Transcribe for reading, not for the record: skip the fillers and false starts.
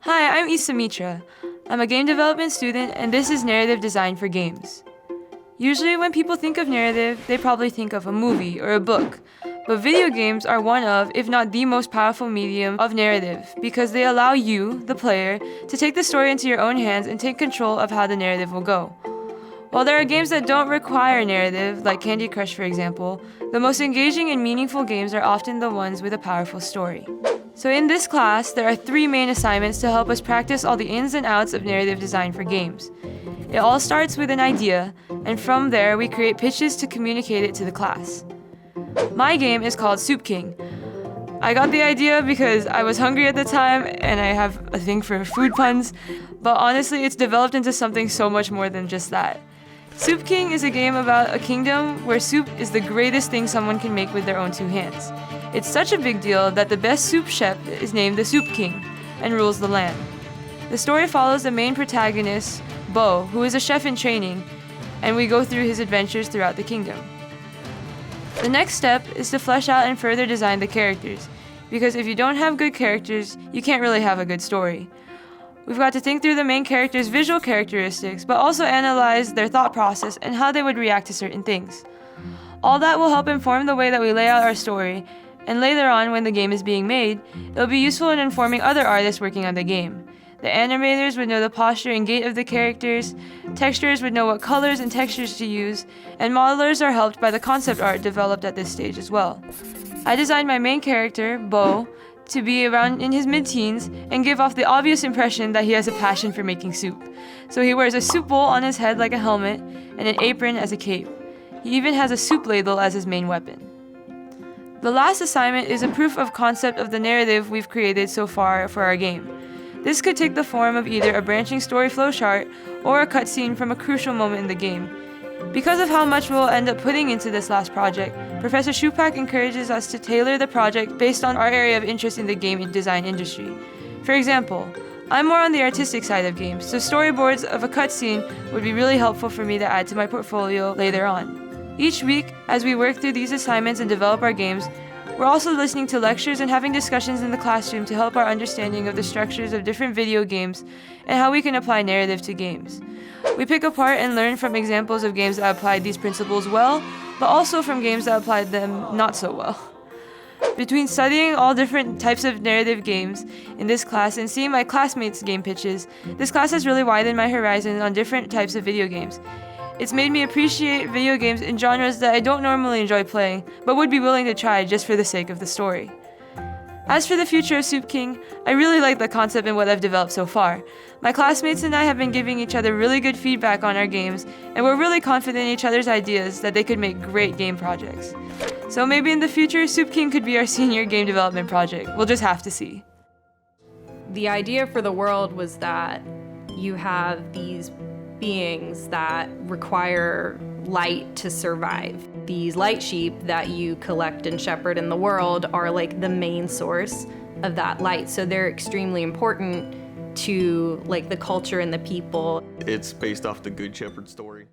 Hi, I'm Yssa Mitra. I'm a game development student, and this is narrative design for games. Usually when people think of narrative, they probably think of a movie or a book. But video games are one of, if not the most powerful medium of narrative, because they allow you, the player, to take the story into your own hands and take control of how the narrative will go. While there are games that don't require narrative, like Candy Crush for example, the most engaging and meaningful games are often the ones with a powerful story. So in this class, there are 3 main assignments to help us practice all the ins and outs of narrative design for games. It all starts with an idea, and from there we create pitches to communicate it to the class. My game is called Soup King. I got the idea because I was hungry at the time and I have a thing for food puns, but honestly it's developed into something so much more than just that. Soup King is a game about a kingdom where soup is the greatest thing someone can make with their own 2 hands. It's such a big deal that the best soup chef is named the Soup King and rules the land. The story follows the main protagonist, Bo, who is a chef in training, and we go through his adventures throughout the kingdom. The next step is to flesh out and further design the characters, because if you don't have good characters, you can't really have a good story. We've got to think through the main characters' visual characteristics, but also analyze their thought process and how they would react to certain things. All that will help inform the way that we lay out our story, and later on when the game is being made, it'll be useful in informing other artists working on the game. The animators would know the posture and gait of the characters, texturers would know what colors and textures to use, and modelers are helped by the concept art developed at this stage as well. I designed my main character, Bo, to be around in his mid-teens and give off the obvious impression that he has a passion for making soup. So he wears a soup bowl on his head like a helmet and an apron as a cape. He even has a soup ladle as his main weapon. The last assignment is a proof of concept of the narrative we've created so far for our game. This could take the form of either a branching story flowchart or a cutscene from a crucial moment in the game. Because of how much we'll end up putting into this last project, Professor Shupak encourages us to tailor the project based on our area of interest in the game design industry. For example, I'm more on the artistic side of games, so storyboards of a cutscene would be really helpful for me to add to my portfolio later on. Each week, as we work through these assignments and develop our games, we're also listening to lectures and having discussions in the classroom to help our understanding of the structures of different video games and how we can apply narrative to games. We pick apart and learn from examples of games that applied these principles well, but also from games that applied them not so well. Between studying all different types of narrative games in this class and seeing my classmates' game pitches, this class has really widened my horizon on different types of video games. It's made me appreciate video games in genres that I don't normally enjoy playing, but would be willing to try just for the sake of the story. As for the future of Soup King, I really like the concept and what I've developed so far. My classmates and I have been giving each other really good feedback on our games, and we're really confident in each other's ideas that they could make great game projects. So maybe in the future, Soup King could be our senior game development project. We'll just have to see. The idea for the world was that you have these beings that require light to survive. These light sheep that you collect and shepherd in the world are like the main source of that light. So they're extremely important to like the culture and the people. It's based off the Good Shepherd story.